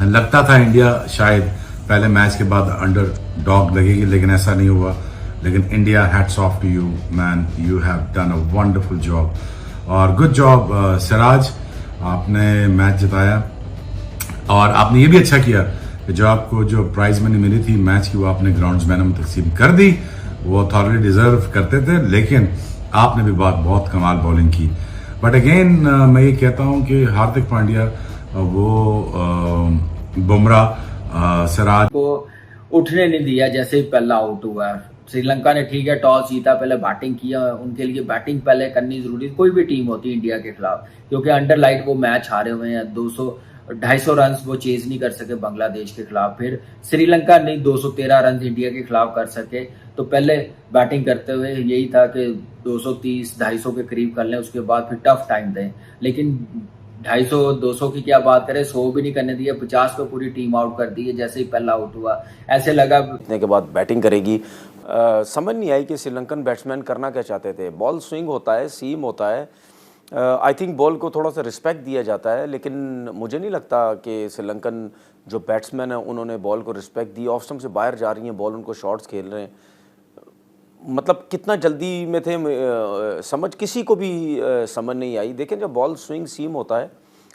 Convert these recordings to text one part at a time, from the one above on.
लगता था इंडिया शायद पहले मैच के बाद अंडर डॉग लगेगी, लेकिन ऐसा नहीं हुआ। लेकिन India, hats off to you man, you have done a wonderful job और गुड जॉब सिराज, आपने मैच जिताया। और आपने ये भी अच्छा किया कि जो आपको जो प्राइज मनी मिली थी मैच की, वो आपने ग्राउंड्समैनों में तकसीम कर दी। वो थॉरली डिजर्व करते थे, लेकिन आपने भी बहुत कमाल बॉलिंग की। बट अगेन मैं ये कहता हूँ कि हार्दिक पांड्या, वो बुमराह, सिराज को उठने नहीं दिया जैसे ही पहला आउट हुआ। श्रीलंका ने ठीक है टॉस जीता, पहले बैटिंग किया, उनके लिए बैटिंग पहले करनी जरूरी, कोई भी टीम होती है इंडिया के खिलाफ, क्योंकि अंडर लाइट वो मैच हारे हुए हैं। 200-250 रन वो चेज नहीं कर सके बांग्लादेश के खिलाफ, फिर श्रीलंका नहीं 213 रन इंडिया के खिलाफ कर सके। तो पहले बैटिंग करते हुए यही था कि 230-250 के करीब कर लें, उसके बाद फिर टफ टाइम दें। लेकिन 250-200 की क्या बात करें, 100 भी नहीं करने दिए, 50 पे पूरी टीम आउट कर दी है जैसे ही पहला आउट हुआ। ऐसे लगा इतने के बाद बैटिंग करेगी। समझ नहीं आई कि श्रीलंकन बैट्समैन करना क्या चाहते थे। बॉल स्विंग होता है, सीम होता है, आई थिंक बॉल को थोड़ा सा रिस्पेक्ट दिया जाता है, लेकिन मुझे नहीं लगता कि श्रीलंकन जो बैट्समैन है उन्होंने बॉल को रिस्पेक्ट दी। ऑफ स्टंप से बाहर जा रही हैं बॉल, उनको शॉट्स खेल रहे हैं, मतलब कितना जल्दी में थे, समझ किसी को भी समझ नहीं आई। देखें जब बॉल स्विंग सीम होता है,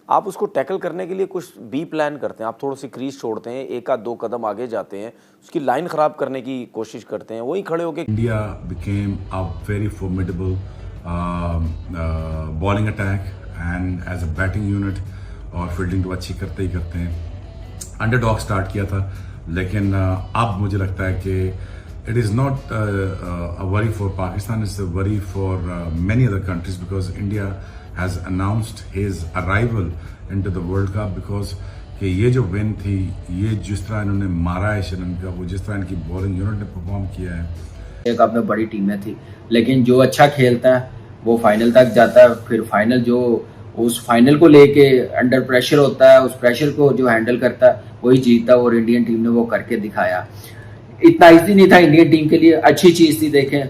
आप उसको टैकल करने के लिए कुछ बी प्लान करते हैं, आप थोड़ा सी क्रीज छोड़ते हैं, एक आध 2 कदम आगे जाते हैं, उसकी लाइन ख़राब करने की कोशिश करते हैं, वहीं खड़े होकर। India became a very formidable bowling attack and as a batting unit, और फील्डिंग तो अच्छी करते ही करते हैं। अंडरडॉग स्टार्ट किया था, लेकिन अब मुझे लगता है कि it is not a worry for Pakistan, it's a worry for many other countries, because India has announced his arrival into the World Cup, because कि ये जो विन थी, ये जिस तरह इन्होंने मारा है श्रीलंका, वो जिस तरह इनकी बॉलिंग यूनिट ने परफॉर्म किया है। एक कप में बड़ी टीमें थी, लेकिन जो अच्छा खेलता है वो फाइनल तक जाता है। फिर फाइनल जो उस फाइनल को लेके अंडर प्रेशर होता है, उस प्रेशर को जो हैंडल करता है वही जीतता है, और इंडियन टीम ने वो करके दिखाया। इतना ईजी नहीं था इंडियन टीम के लिए, अच्छी चीज थी। देखें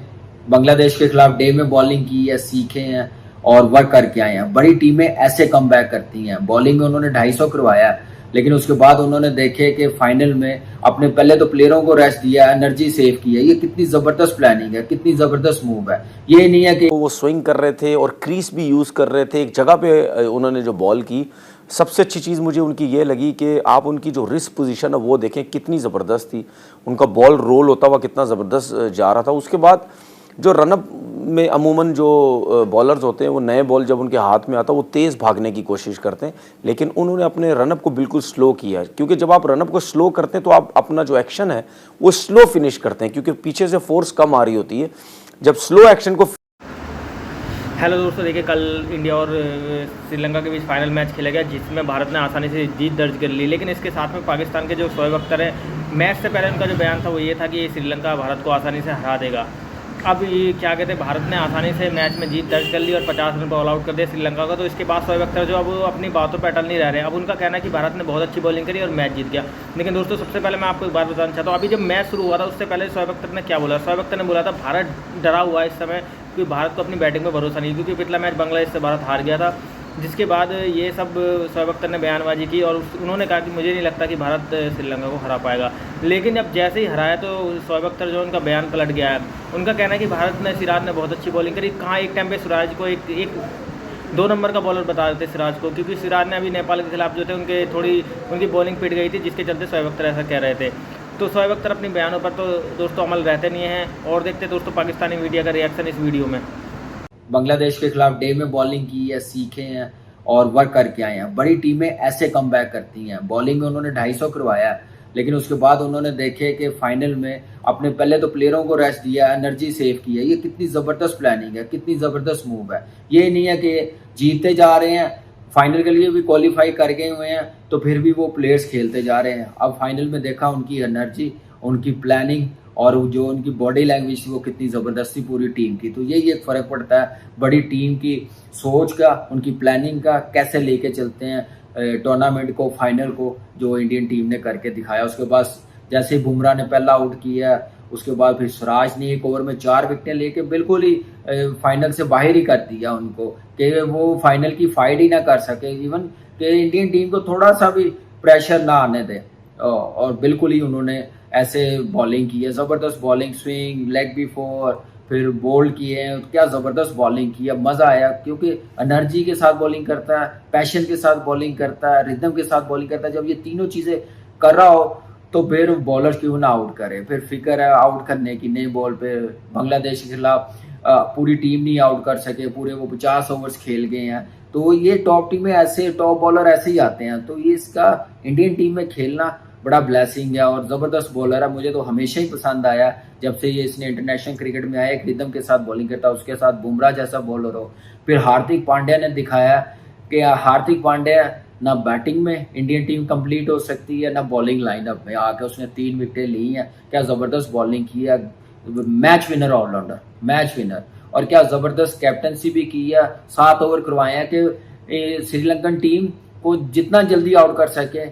बांग्लादेश के खिलाफ डे में बॉलिंग की है, सीखे हैं और वर्क करके आए हैं। बड़ी टीमें ऐसे कम बैक करती हैं। बॉलिंग में उन्होंने 250 करवाया, लेकिन उसके बाद उन्होंने देखे कि फाइनल में अपने पहले तो प्लेयरों को रेस्ट दिया, एनर्जी सेव की है। ये कितनी जबरदस्त प्लानिंग है, कितनी जबरदस्त मूव है। ये नहीं है कि वो स्विंग कर रहे थे और क्रीज भी यूज़ कर रहे थे। एक जगह पे उन्होंने जो बॉल की, सबसे अच्छी चीज़ मुझे उनकी ये लगी कि आप उनकी जो रिस्ट पोजीशन है वो देखें कितनी ज़बरदस्त थी। उनका बॉल रोल होता हुआ कितना ज़बरदस्त जा रहा था। उसके बाद जो रनअप में अमूमन जो बॉलर्स होते हैं, वो नए बॉल जब उनके हाथ में आता है वो तेज़ भागने की कोशिश करते हैं, लेकिन उन्होंने अपने रनअप को बिल्कुल स्लो किया, क्योंकि जब आप रनअप को स्लो करते हैं तो आप अपना जो एक्शन है वो स्लो फिनिश करते हैं, क्योंकि पीछे से फोर्स कम आ रही होती है। जब स्लो एक्शन को हेलो दोस्तों, देखिए कल इंडिया और श्रीलंका के बीच फाइनल मैच खेला गया, जिसमें भारत ने आसानी से जीत दर्ज कर ली। लेकिन इसके साथ में पाकिस्तान के जो शोएब अख्तर है, मैच से पहले उनका जो बयान था वो ये था कि श्रीलंका भारत को आसानी से हरा देगा। अब ये क्या कहते हैं, भारत ने आसानी से मैच में जीत दर्ज कर ली और 50 रन पर ऑल आउट कर दिया श्रीलंका का। तो इसके बाद शोएब अख्तर जो अब अपनी बातों पर अटल नहीं रह रहे। अब उनका कहना है कि भारत ने बहुत अच्छी बॉलिंग करी और मैच जीत गया। लेकिन दोस्तों सबसे पहले मैं आपको एक बात बताना चाहता हूँ, अभी जब मैच शुरू हुआ था उससे पहले शोएब अख्तर ने क्या बोला। शोएब अख्तर ने बोला था भारत डरा हुआ है इस समय, क्योंकि भारत को अपनी बैटिंग में भरोसा नहीं, क्योंकि पिछला मैच बांग्लादेश से भारत हार गया था। जिसके बाद ये सब शोएब अख्तर ने बयानबाजी की और उन्होंने कहा कि मुझे नहीं लगता कि भारत श्रीलंका को हरा पाएगा। लेकिन जब जैसे ही हराया तो शोएब अख्तर जो उनका बयान पलट गया है। उनका कहना है कि भारत ने, सिराज ने बहुत अच्छी बॉलिंग करी। कहाँ एक टाइम पे सिराज को एक 2 नंबर का बॉलर बता देते सिराज को, क्योंकि सिराज ने अभी नेपाल के खिलाफ जो थे उनकी बॉलिंग पिट गई थी, जिसके चलते शोएब अख्तर ऐसा कह रहे थे। तो शोएब अख्तर अपने बयानों पर तो दोस्तों अमल रहते नहीं हैं। और देखते दोस्तों पाकिस्तानी मीडिया का रिएक्शन इस वीडियो में। बांग्लादेश के खिलाफ डे में बॉलिंग की है, सीखे हैं और वर्क करके आए हैं। बड़ी टीमें ऐसे कम बैक करती हैं। बॉलिंग में उन्होंने 250 करवाया, लेकिन उसके बाद उन्होंने देखे कि फाइनल में अपने पहले तो प्लेयरों को रेस्ट दिया, एनर्जी सेव की है। ये कितनी जबरदस्त प्लानिंग है, कितनी जबरदस्त मूव है। ये नहीं है कि जीतते जा रहे हैं, फाइनल के लिए भी क्वालिफाई कर गए हुए हैं, तो फिर भी वो प्लेयर्स खेलते जा रहे हैं। अब फाइनल में देखा उनकी एनर्जी, उनकी प्लानिंग और जो उनकी बॉडी लैंग्वेज थी वो कितनी ज़बरदस्ती पूरी टीम की। तो यही एक फ़र्क पड़ता है बड़ी टीम की सोच का, उनकी प्लानिंग का, कैसे लेके चलते हैं टूर्नामेंट को, फाइनल को, जो इंडियन टीम ने करके दिखाया। उसके बाद जैसे बुमराह ने पहला आउट किया, उसके बाद फिर सिराज ने 1 ओवर में 4 विकेटें लेके बिल्कुल ही फाइनल से बाहर ही कर दिया उनको, कि वो फाइनल की फाइट ही ना कर सके। इवन कि इंडियन टीम को थोड़ा सा भी प्रेशर ना आने दे। और बिल्कुल ही उन्होंने ऐसे बॉलिंग की है, ज़बरदस्त बॉलिंग, स्विंग, लेग बिफोर, फिर बोल्ड किए हैं, क्या ज़बरदस्त बॉलिंग की है, मज़ा आया क्योंकि एनर्जी के साथ बॉलिंग करता है, पैशन के साथ बॉलिंग करता है, रिदम के साथ बॉलिंग करता है। जब ये तीनों चीज़ें कर रहा हो तो फिर बॉलर क्यों ना आउट करे। फिर फिक्र है आउट करने की, नई बॉल पे बांग्लादेश के खिलाफ पूरी टीम नहीं आउट कर सके, पूरे वो 50 ओवर्स खेल गए हैं। तो ये टॉप टीम में ऐसे टॉप बॉलर ऐसे ही आते हैं, तो ये इसका इंडियन टीम में खेलना बड़ा ब्लेसिंग है और ज़बरदस्त बॉलर है। मुझे तो हमेशा ही पसंद आया जब से ये इसने इंटरनेशनल क्रिकेट में आया, एक रिदम के साथ बॉलिंग करता है, उसके साथ बुमराह जैसा बॉलर हो। फिर हार्दिक पांड्या ने दिखाया कि हार्दिक पांड्या ना बैटिंग में इंडियन टीम कंप्लीट हो सकती है, ना बॉलिंग लाइनअप में आके उसने 3 विकेटें ली हैं। क्या ज़बरदस्त बॉलिंग की है, match winner allrounder, match winner. और क्या ज़बरदस्त कैप्टनसी भी की है, 7 ओवर करवाए हैं कि श्रीलंकन टीम को जितना जल्दी आउट कर सके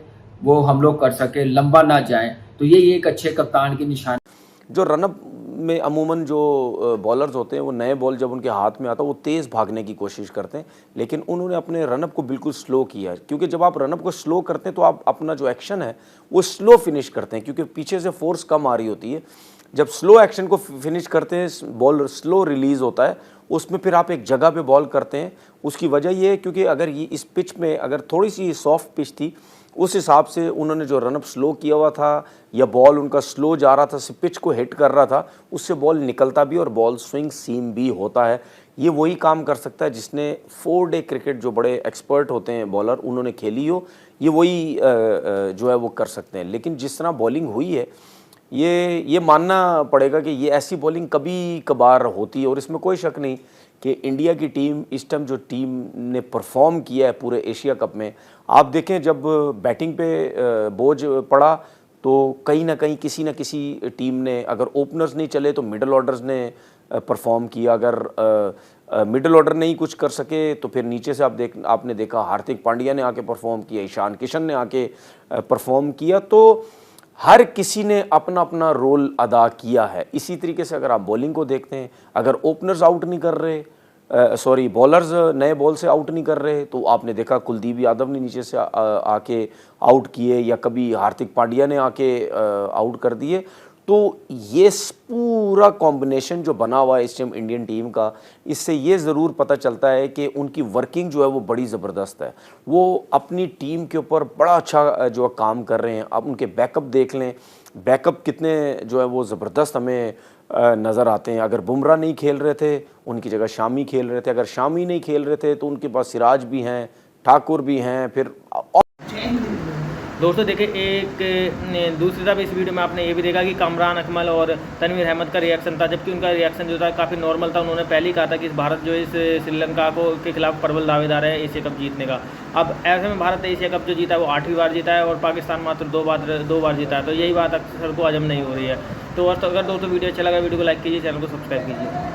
वो हम लोग कर सके, लंबा ना जाए। तो ये एक अच्छे कप्तान की निशानी। जो रनअप में अमूमन जो बॉलर्स होते हैं वो नए बॉल जब उनके हाथ में आता है वो तेज़ भागने की कोशिश करते हैं, लेकिन उन्होंने अपने रनअप को बिल्कुल स्लो किया है। क्योंकि जब आप रनअप को स्लो करते हैं तो आप अपना जो एक्शन है वो स्लो फिनिश करते हैं, क्योंकि पीछे से फोर्स कम आ रही होती है। जब स्लो एक्शन को फिनिश करते हैं, बॉल स्लो रिलीज़ होता है, उसमें फिर आप एक जगह पे बॉल करते हैं। उसकी वजह ये है क्योंकि अगर ये इस पिच में अगर थोड़ी सी सॉफ्ट पिच थी, उस हिसाब से उन्होंने जो रनअप स्लो किया हुआ था या बॉल उनका स्लो जा रहा था, पिच को हिट कर रहा था, उससे बॉल निकलता भी और बॉल स्विंग सीम भी होता है। ये वही काम कर सकता है जिसने 4 डे क्रिकेट, जो बड़े एक्सपर्ट होते हैं बॉलर, उन्होंने खेली हो, ये वही जो है वो कर सकते हैं। लेकिन जिस तरह बॉलिंग हुई है, ये मानना पड़ेगा कि ये ऐसी बॉलिंग कभी कभार होती है। और इसमें कोई शक नहीं कि इंडिया की टीम इस टाइम जो टीम ने परफॉर्म किया है पूरे एशिया कप में, आप देखें जब बैटिंग पे बोझ पड़ा तो कहीं ना कहीं किसी न किसी टीम ने, अगर ओपनर्स नहीं चले तो मिडल ऑर्डर्स ने परफॉर्म किया। अगर मिडल ऑर्डर नहीं कुछ कर सके तो फिर नीचे से आपने देखा हार्दिक पांड्या ने आके परफॉर्म किया, ईशान किशन ने आके परफॉर्म किया। तो हर किसी ने अपना अपना रोल अदा किया है। इसी तरीके से अगर आप बॉलिंग को देखते हैं, अगर ओपनर्स आउट नहीं कर रहे, बॉलर्स नए बॉल से आउट नहीं कर रहे, तो आपने देखा कुलदीप यादव ने नीचे से आके आउट किए, या कभी हार्दिक पांड्या ने आके आउट कर दिए। तो ये पूरा कॉम्बिनेशन जो बना हुआ है इस टाइम इंडियन टीम का, इससे ये ज़रूर पता चलता है कि उनकी वर्किंग जो है वो बड़ी ज़बरदस्त है। वो अपनी टीम के ऊपर बड़ा अच्छा जो है काम कर रहे हैं। आप उनके बैकअप देख लें, बैकअप कितने जो है वो ज़बरदस्त हमें नज़र आते हैं। अगर बुमराह नहीं खेल रहे थे, उनकी जगह शामी खेल रहे थे। अगर शामी नहीं खेल रहे थे तो उनके पास सिराज भी हैं, ठाकुर भी हैं। फिर दोस्तों देखिए, एक दूसरी तरफ इस वीडियो में आपने ये भी देखा कि कामरान अकमल और तनवीर अहमद का रिएक्शन था, जबकि उनका रिएक्शन जो था काफ़ी नॉर्मल था। उन्होंने पहले ही कहा था कि इस भारत जो इस श्रीलंका के खिलाफ प्रबल दावेदार है एशिया कप जीतने का। अब ऐसे में भारत एशिया कप जो जीता है वो 8वीं बार जीता है और पाकिस्तान मात्र 2 बार जीता है। तो यही बात अक्सर को हजम नहीं हो रही है। तो अगर दोस्तों वीडियो अच्छा लगा, वीडियो को लाइक कीजिए, चैनल को सब्सक्राइब कीजिए।